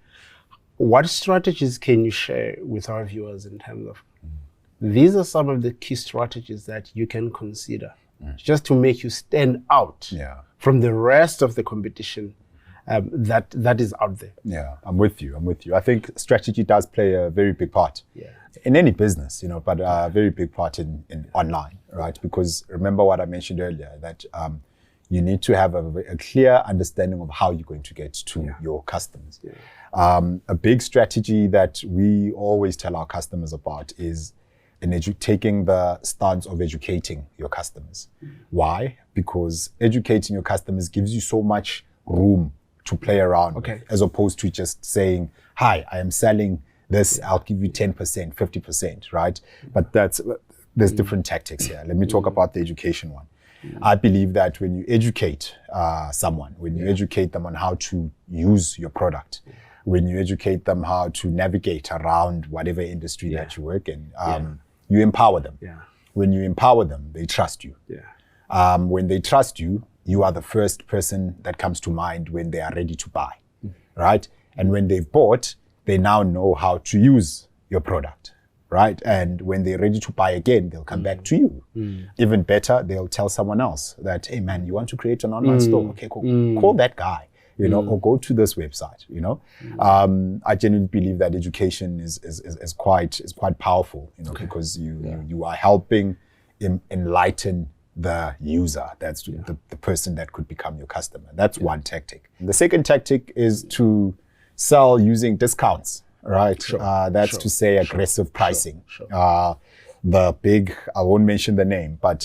What strategies can you share with our viewers in terms of these are some of the key strategies that you can consider just to make you stand out from the rest of the competition that is out there? Yeah, I'm with you. I think strategy does play a very big part in any business, you know, but a very big part in online, right? Because remember what I mentioned earlier, that you need to have a clear understanding of how you're going to get to your customers. A big strategy that we always tell our customers about is taking the stance of educating your customers. Why? Because educating your customers gives you so much room to play around with, as opposed to just saying, hi, I am selling this, I'll give you 10%, 50%, right? But there's different tactics here. Let me talk about the education one. I believe that when you educate someone, when you educate them on how to use your product, when you educate them how to navigate around whatever industry that you work in, you empower them. When you empower them, they trust you. When they trust you, you are the first person that comes to mind when they are ready to buy, right? And when they've bought, they now know how to use your product, right? And when they're ready to buy again, they'll come back to you. Even better, they'll tell someone else that, hey man, you want to create an online store? Okay, cool. Call that guy, you know, or go to this website, you know. I genuinely believe that education is quite powerful, you know, because you are helping enlighten the user. That's the person that could become your customer. That's one tactic. The second tactic is to sell using discounts, right? That's to say aggressive pricing. The big, I won't mention the name, but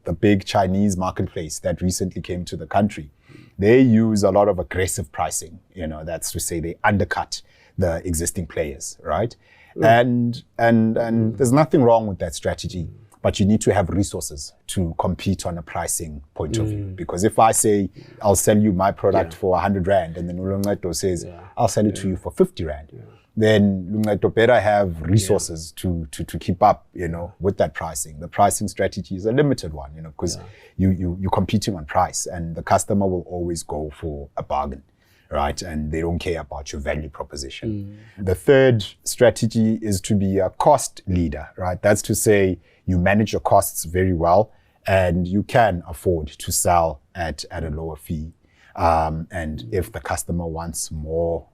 the big Chinese marketplace that recently came to the country, they use a lot of aggressive pricing. You know, that's to say they undercut the existing players, right? And there's nothing wrong with that strategy, but you need to have resources to compete on a pricing point of view. Because if I say, I'll sell you my product for 100 Rand, and then Luncedo says, I'll sell it to you for 50 Rand, then Luncedo better have resources to keep up, you know, with that pricing. The pricing strategy is a limited one, you know, because you're competing on price, and the customer will always go for a bargain, right? And they don't care about your value proposition. The third strategy is to be a cost leader, right? That's to say you manage your costs very well, and you can afford to sell at a lower fee. And if the customer wants more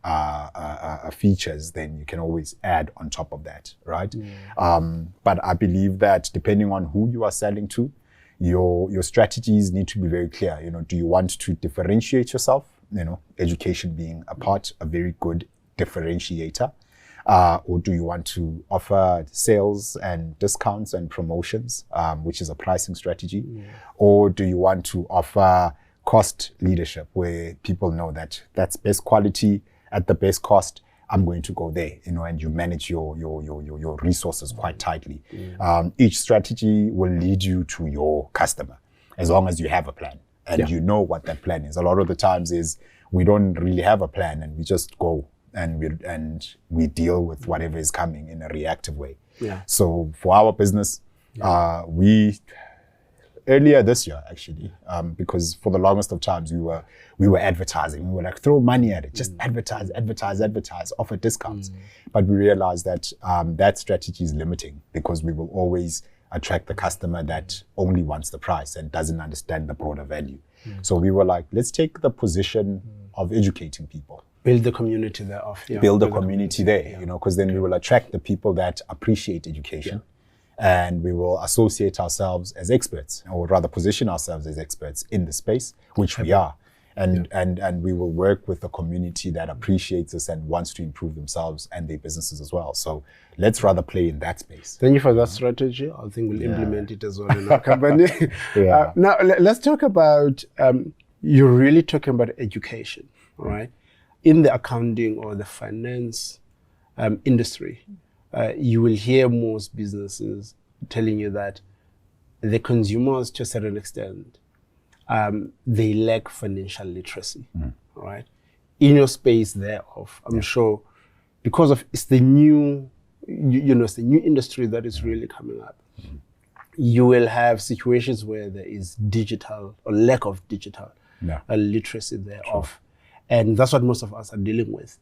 features, then you can always add on top of that, right? But I believe that depending on who you are selling to, your strategies need to be very clear. You know, do you want to differentiate yourself? You know, education being a very good differentiator. Or do you want to offer sales and discounts and promotions, which is a pricing strategy? Or do you want to offer cost leadership, where people know that that's best quality at the best cost, I'm going to go there, you know, and you manage your resources quite tightly. Each strategy will lead you to your customer, as long as you have a plan and you know what that plan is. A lot of the times is we don't really have a plan, and we just go and we deal with whatever is coming in a reactive way. So for our business, we earlier this year actually, because for the longest of times we were advertising. We were like, throw money at it, just advertise, offer discounts. But we realized that that strategy is limiting, because we will always attract the customer that only wants the price and doesn't understand the broader value. So we were like, let's take the position of educating people. build the community thereof. Yeah. Build a community there, yeah. you know, because then we will attract the people that appreciate education, and we will associate ourselves as experts, or rather position ourselves as experts in the space, which we are. And we will work with a community that appreciates us and wants to improve themselves and their businesses as well. So let's rather play in that space. Thank you for that strategy. I think we'll implement it as well in our company. Now, let's talk about, you're really talking about education, right? In the accounting or the finance industry, you will hear most businesses telling you that the consumers, to a certain extent, they lack financial literacy, right? In your space thereof, I'm sure, because of it's the new, it's the new industry that is really coming up. You will have situations where there is digital or lack of digital literacy thereof, and that's what most of us are dealing with.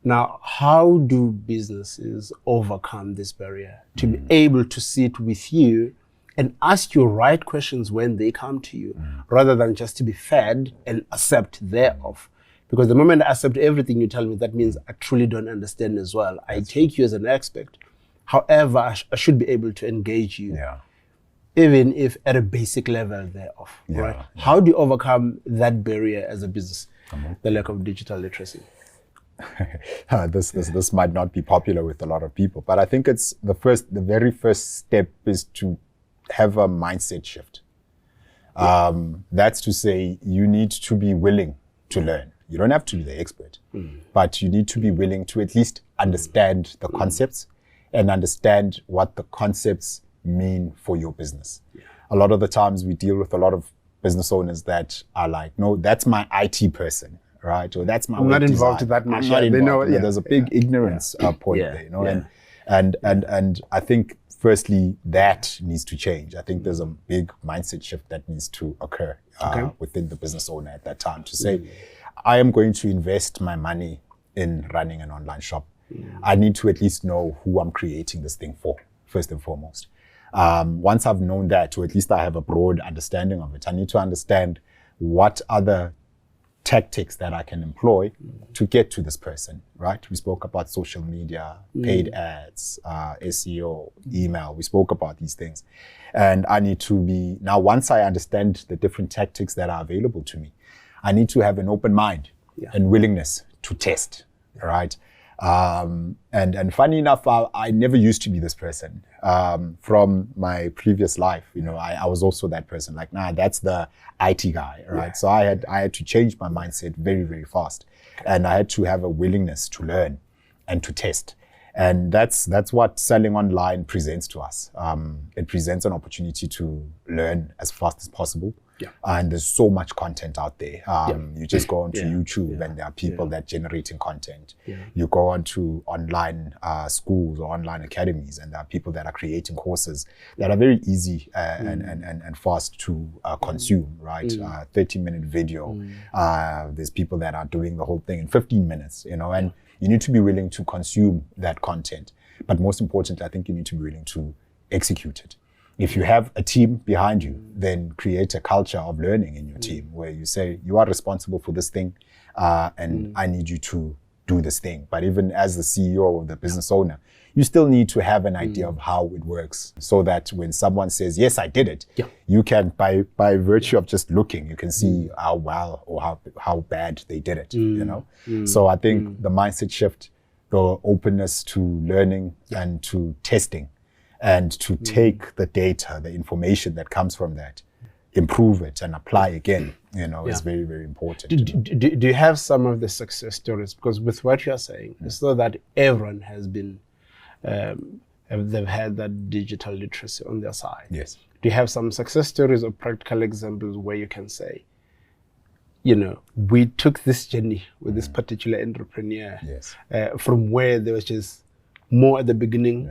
Now, how do businesses overcome this barrier to be able to sit with you and ask you right questions when they come to you, rather than just to be fed and accept thereof? Because the moment I accept everything you tell me, that means I truly don't understand as well. I take you as an expert. However, I should be able to engage you, even if at a basic level thereof, right? How do you overcome that barrier as a business, the lack of digital literacy? This might not be popular with a lot of people, but I think it's the very first step is to have a mindset shift. That's to say, you need to be willing to learn. You don't have to be the expert, but you need to be willing to at least understand the concepts and understand what the concepts mean for your business. A lot of the times we deal with a lot of business owners that are like, no, that's my IT person, right? Or that's my I'm not involved that much. I'm not involved. There's a big ignorance point there, you know, and I think firstly, that needs to change. I think there's a big mindset shift that needs to occur within the business owner at that time to say, I am going to invest my money in running an online shop. I need to at least know who I'm creating this thing for, first and foremost. Once I've known that, or at least I have a broad understanding of it, I need to understand what other tactics that I can employ to get to this person, right? We spoke about social media, paid ads, SEO, email. We spoke about these things. And I need to be, now once I understand the different tactics that are available to me, I need to have an open mind and willingness to test, right? And funny enough, I never used to be this person. From my previous life, you know, I was also that person, like, nah, that's the IT guy, right? So I had to change my mindset very, very fast. And I had to have a willingness to learn and to test. And that's what selling online presents to us. It presents an opportunity to learn as fast as possible. And there's so much content out there. You just go onto YouTube and there are people that generating content. You go onto online schools or online academies and there are people that are creating courses that are very easy and fast to consume, right? 30-minute video. There's people that are doing the whole thing in 15 minutes, you know, and you need to be willing to consume that content. But most importantly, I think you need to be willing to execute it. If you have a team behind you, then create a culture of learning in your team where you say, you are responsible for this thing and I need you to do this thing. But even as the CEO or the business owner, you still need to have an idea of how it works so that when someone says, yes, I did it, you can, by virtue of just looking, you can see how well or how bad they did it, you know? So I think the mindset shift, the openness to learning and to testing, and to take the data, the information that comes from that, improve it and apply again, you know, is very, very important. Do you have some of the success stories? Because with what you're saying, it's so that everyone has been, they've had that digital literacy on their side. Yes. Do you have some success stories or practical examples where you can say, you know, we took this journey with this particular entrepreneur from where there was just more at the beginning,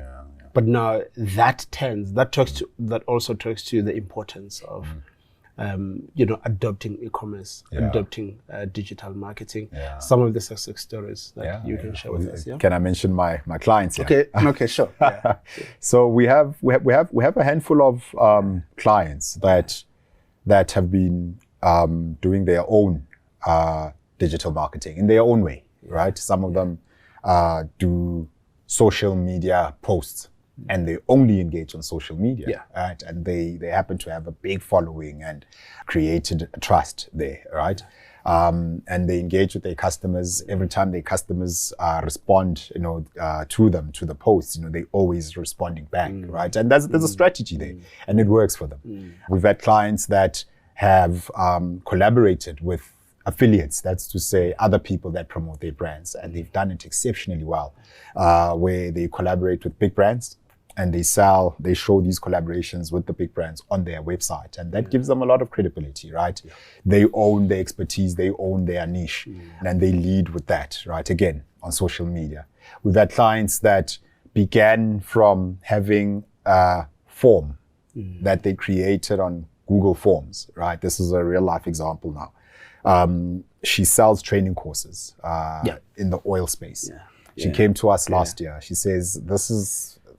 but now that also talks to the importance of, you know, adopting e-commerce, adopting digital marketing. Some of the success stories that you can share with us. Can I mention my clients here? Okay, sure. So we have a handful of clients that have been doing their own digital marketing in their own way. right? Some of them do social media posts, and they only engage on social media, right? And they happen to have a big following and created trust there, right? And they engage with their customers. Every time their customers respond, to them, to the posts, they always responding back, right? And there's a strategy there, and it works for them. We've had clients that have collaborated with affiliates, that's to say other people that promote their brands, and they've done it exceptionally well, where they collaborate with big brands and they show these collaborations with the big brands on their website, and that gives them a lot of credibility, right? They own their expertise, they own their niche, and they lead with that, right? Again, on social media. We've had clients that began from having a form that they created on Google Forms, right? This is a real life example now. She sells training courses in the oil space. She came to us last year. She says,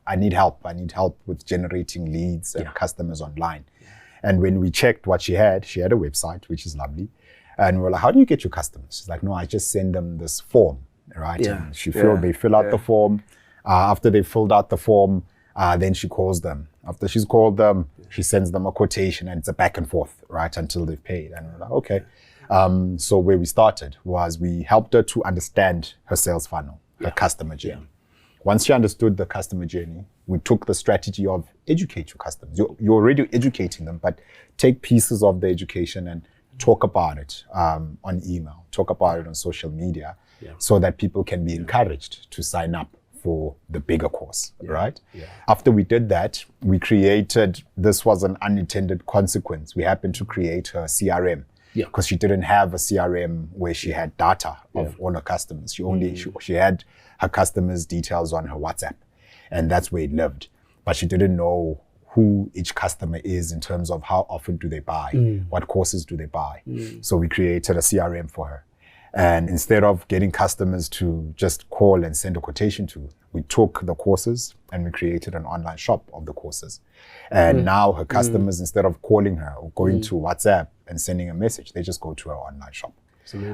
I need help. I need help with generating leads and customers online. And when we checked what she had a website, which is lovely. And we're like, how do you get your customers? She's like, no, I just send them this form, right? And they fill out the form. After they filled out the form, then she calls them. After she's called them, she sends them a quotation, and it's a back and forth, right, until they've paid. And we're like, okay. So where we started was we helped her to understand her sales funnel, her customer journey. Once she understood the customer journey, we took the strategy of educate your customers. You're already educating them, but take pieces of the education and talk about it on email, talk about it on social media, so that people can be encouraged to sign up for the bigger course, right? After we did that, we created, this was an unintended consequence. We happened to create her CRM. Because she didn't have a CRM where she had data of all her customers. She had her customers' details on her WhatsApp, and that's where it lived. But she didn't know who each customer is in terms of how often do they buy, what courses do they buy. So we created a CRM for her. And instead of getting customers to just call and send a quotation to, we took the courses and we created an online shop of the courses. And now her customers, instead of calling her or going to WhatsApp and sending a message, they just go to her online shop.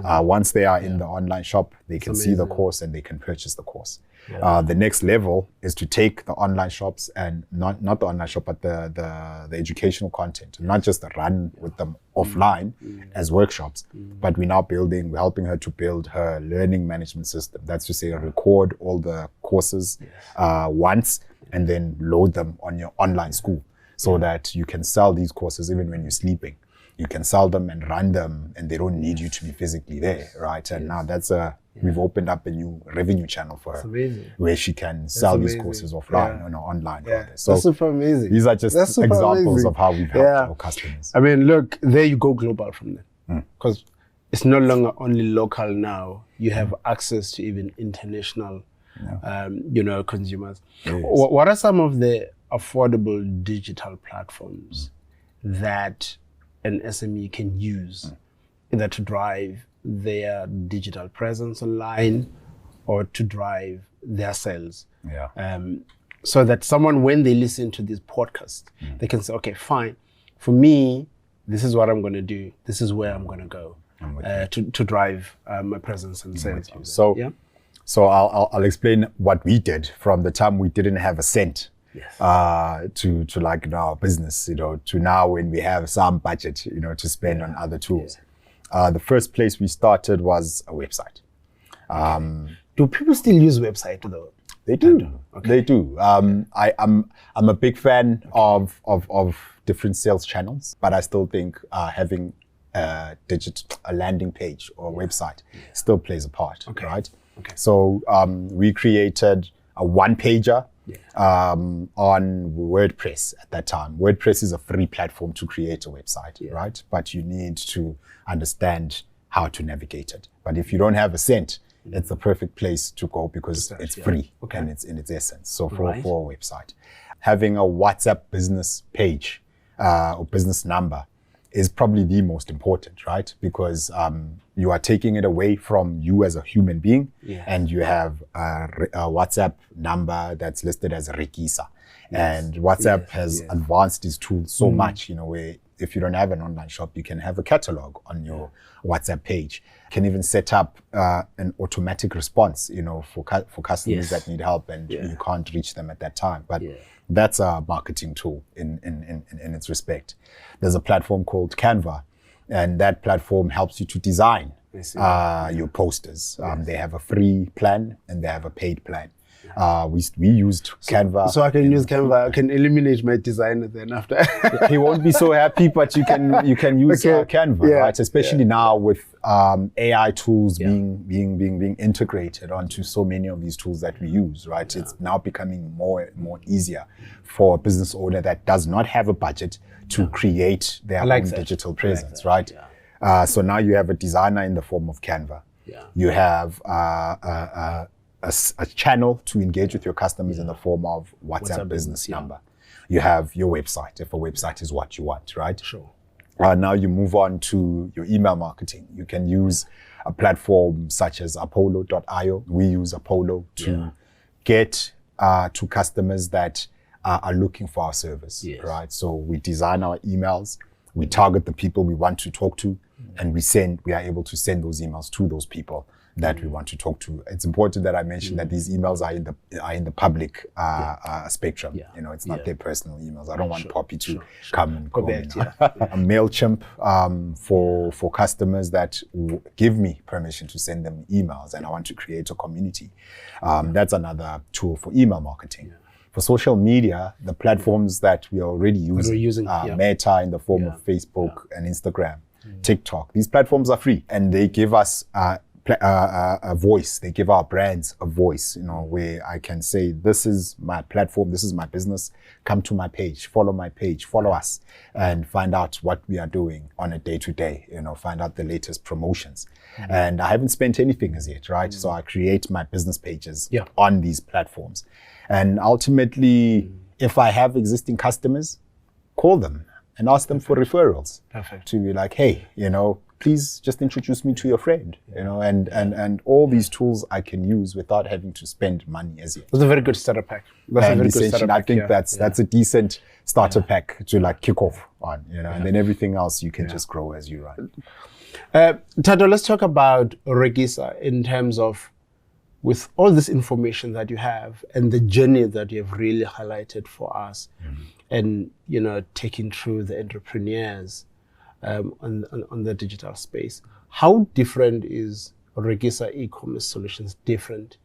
Once they are in the online shop, they can see the course and they can purchase the course. The next level is to take the online shops and not the online shop, but the educational content, not just run with them offline as workshops, but we're helping her to build her learning management system. That's to say, record all the courses once and then load them on your online school so that you can sell these courses even when you're sleeping. You can sell them and run them, and they don't need you to be physically there, right? And now we've opened up a new revenue channel for her, where she can sell these courses offline or online. So that's super amazing. These are just examples of how we've helped our customers. I mean, look, there you go global from there, because it's no longer only local now. You have access to even international, consumers. What are some of the affordable digital platforms that an SME can use either to drive their digital presence online or to drive their sales? So that someone, when they listen to this podcast, they can say, okay, fine, for me, this is what I'm going to do. This is where I'm going to go to drive my presence and sales. So I'll explain what we did from the time we didn't have a cent to like our business, to now when we have some budget, to spend on other tools. The first place we started was a website. Do people still use website though? They do. Okay. They do. I'm a big fan of different sales channels, but I still think having a landing page or a website still plays a part, right? Okay. So we created a one-pager on WordPress at that time. WordPress is a free platform to create a website, right? But you need to understand how to navigate it. But if you don't have a cent, it's the perfect place to go because it's free and it's in its essence. So for a website, having a WhatsApp business page or business number is probably the most important, right? Because you are taking it away from you as a human being, and you have a WhatsApp number that's listed as Rekisa. And WhatsApp has advanced its tools so much, where if you don't have an online shop, you can have a catalog on your WhatsApp page. You can even set up an automatic response, for customers that need help and you can't reach them at that time. But that's a marketing tool in its respect. There's a platform called Canva, and that platform helps you to design your posters. They have a free plan and they have a paid plan. We used Canva. So I can use Canva. I can eliminate my designer then after. He won't be so happy, but you can use Canva, right? Especially now with AI tools being integrated onto so many of these tools that we use, right? It's now becoming more easier for a business owner that does not have a budget to create their own digital presence, right? So now you have a designer in the form of Canva. You have a channel to engage with your customers in the form of WhatsApp business number. You have your website, if a website is what you want, right? Sure. Now you move on to your email marketing. You can use a platform such as Apollo.io. We use Apollo to get to customers that are looking for our service, right? So we design our emails, we target the people we want to talk to, and we are able to send those emails to those people that we want to talk to. It's important that I mention that these emails are in the public spectrum. It's not their personal emails. I don't want Poppy to come and call me. A MailChimp for customers that give me permission to send them emails, and I want to create a community. That's another tool for email marketing. For social media, the platforms that we are already using, Meta in the form of Facebook and Instagram, TikTok. These platforms are free, and they give us a voice. They give our brands a voice, where I can say, this is my platform, this is my business. Come to my page, follow us, and find out what we are doing on a day-to-day, find out the latest promotions. And I haven't spent anything as yet, right? So I create my business pages on these platforms. And ultimately, if I have existing customers, call them and ask them for referrals. Perfect. To be like, hey, please just introduce me to your friend, and all these tools I can use without having to spend money as yet. That's a very good starter pack. I think that's a decent starter pack to kick off on, and then everything else you can just grow as you run. Thato, let's talk about Rekisa in terms of, with all this information that you have and the journey that you have really highlighted for us, and taking through the entrepreneurs on the digital space. How different is Rekisa e-commerce solutions different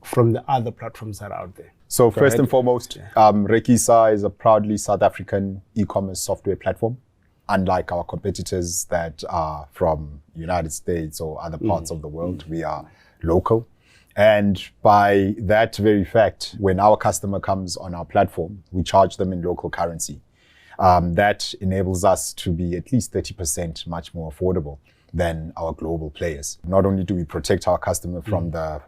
from the other platforms that are out there? So first and foremost, Rekisa is a proudly South African e-commerce software platform. Unlike our competitors that are from United States or other parts of the world, we are local. And by that very fact, when our customer comes on our platform, we charge them in local currency. That enables us to be at least 30% much more affordable than our global players. Not only do we protect our customer from the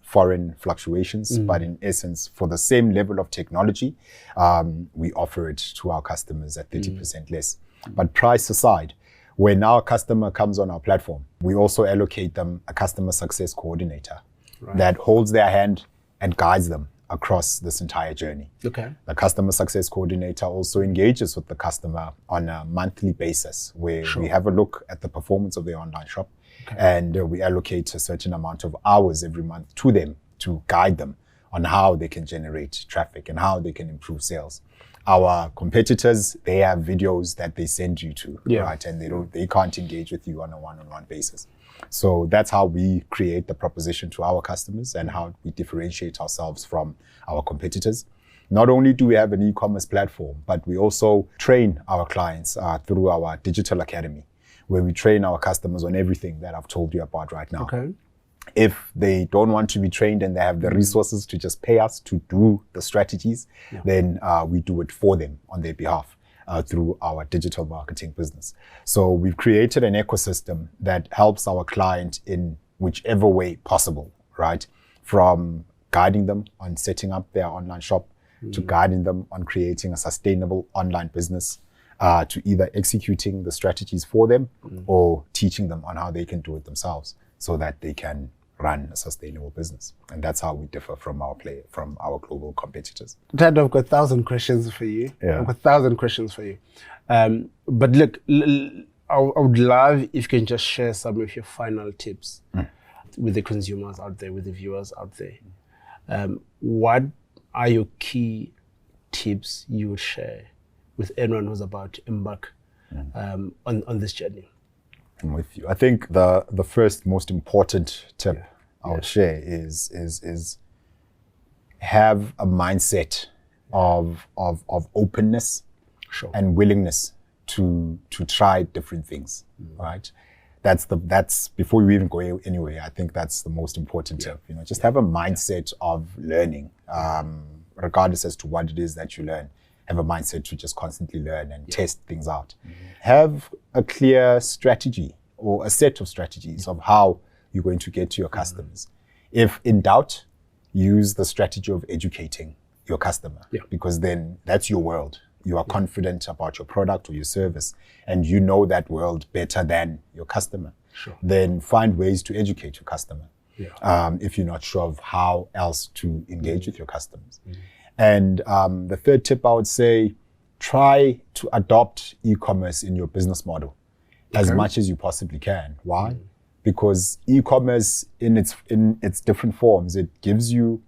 foreign fluctuations, but in essence, for the same level of technology, we offer it to our customers at 30% less. But price aside, when our customer comes on our platform, we also allocate them a customer success coordinator that holds their hand and guides them across this entire journey. Okay. The customer success coordinator also engages with the customer on a monthly basis, where we have a look at the performance of their online shop, and we allocate a certain amount of hours every month to them to guide them on how they can generate traffic and how they can improve sales. Our competitors, they have videos that they send you to, right? And they can't engage with you on a one-on-one basis. So that's how we create the proposition to our customers and how we differentiate ourselves from our competitors. Not only do we have an e-commerce platform, but we also train our clients through our digital academy, where we train our customers on everything that I've told you about right now. Okay. If they don't want to be trained and they have the resources to just pay us to do the strategies, then we do it for them on their behalf through our digital marketing business. So we've created an ecosystem that helps our client in whichever way possible, right? From guiding them on setting up their online shop, to guiding them on creating a sustainable online business, to either executing the strategies for them or teaching them on how they can do it themselves so that they can run a sustainable business. And that's how we differ from our global competitors. Thato, I've got 1,000 questions for you. Yeah. I've got 1,000 questions for you. But look, I would love if you can just share some of your final tips with the consumers out there, with the viewers out there. What are your key tips you would share with anyone who's about to embark on this journey? I'm with you. I think the first most important tip I would share is have a mindset of openness and willingness to try different things, right? That's before you even go anywhere. I think that's the most important tip. Just have a mindset of learning, regardless as to what it is that you learn. Have a mindset to just constantly learn and test things out. Have a clear strategy or a set of strategies of how you're going to get to your customers. If in doubt, use the strategy of educating your customer, because then that's your world. You are confident about your product or your service, and you know that world better than your customer. Then find ways to educate your customer. If you're not sure of how else to engage with your customers. And the third tip I would say, try to adopt e-commerce in your business model as much as you possibly can. Why? Because e-commerce in its different forms, it gives you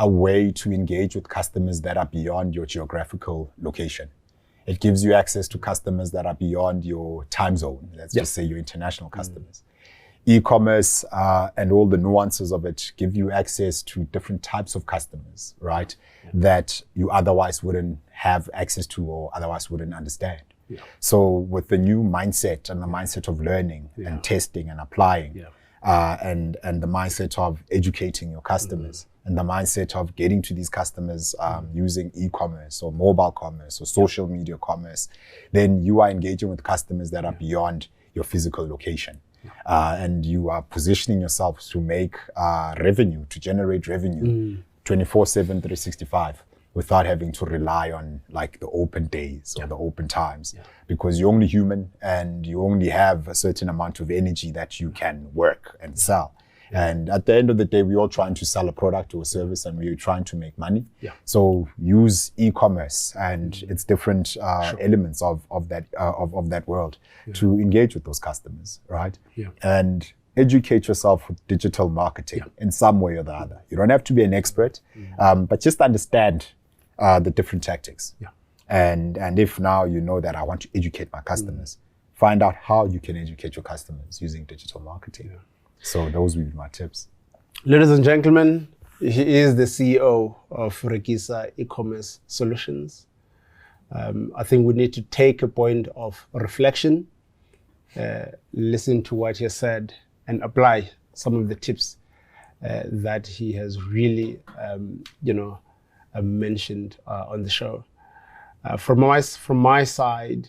a way to engage with customers that are beyond your geographical location. It gives you access to customers that are beyond your time zone. Let's just say your international customers. E-commerce and all the nuances of it give you access to different types of customers, right? That you otherwise wouldn't have access to or otherwise wouldn't understand. So with the new mindset and the mindset of learning and testing and applying, and the mindset of educating your customers, and the mindset of getting to these customers using e-commerce or mobile commerce or social media commerce, then you are engaging with customers that are beyond your physical location. And you are positioning yourself to make revenue, to generate revenue 24/7, 365, without having to rely on like the open days or the open times, because you're only human and you only have a certain amount of energy that you can work and sell. And at the end of the day, we're all trying to sell a product or a service, and we're trying to make money. So use e-commerce and its different elements of that world to engage with those customers, right? And educate yourself with digital marketing in some way or the other. You don't have to be an expert, but just understand the different tactics. And if now you know that I want to educate my customers, find out how you can educate your customers using digital marketing. So those would be my tips. Ladies and gentlemen, he is the CEO of Rekisa eCommerce Solutions. I think we need to take a point of reflection, listen to what he said, and apply some of the tips that he has really, mentioned on the show. From my side,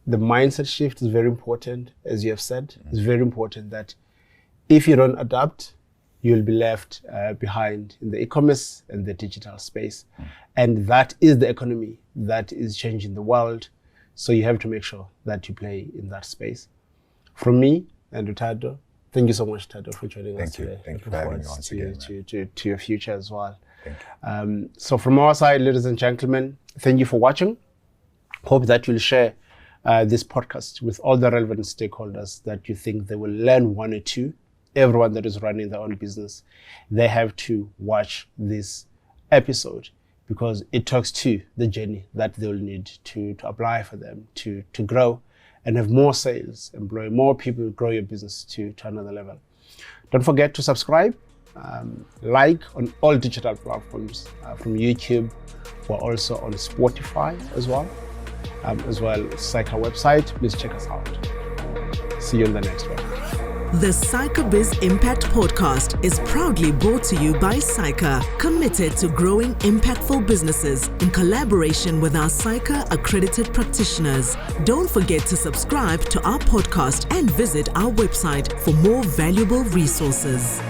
the mindset shift is very important, as you have said. It's very important that if you don't adapt, you'll be left behind in the e-commerce and the digital space. And that is the economy that is changing the world. So you have to make sure that you play in that space. From me and Thato, thank you so much, Thato, for joining us today. Thank you for having me once again. To your future as well. So from our side, ladies and gentlemen, thank you for watching. Hope that you'll share this podcast with all the relevant stakeholders that you think they will learn one or two. Everyone that is running their own business, they have to watch this episode because it talks to the journey that they'll need to apply for them to grow and have more sales, employ more people, grow your business to another level. Don't forget to subscribe, like on all digital platforms, from YouTube. We're also on Spotify as well Cyca website. Please check us out. See you in the next one. The Cyca Biz Impact Podcast is proudly brought to you by Cyca, committed to growing impactful businesses in collaboration with our Cyca accredited practitioners. Don't forget to subscribe to our podcast and visit our website for more valuable resources.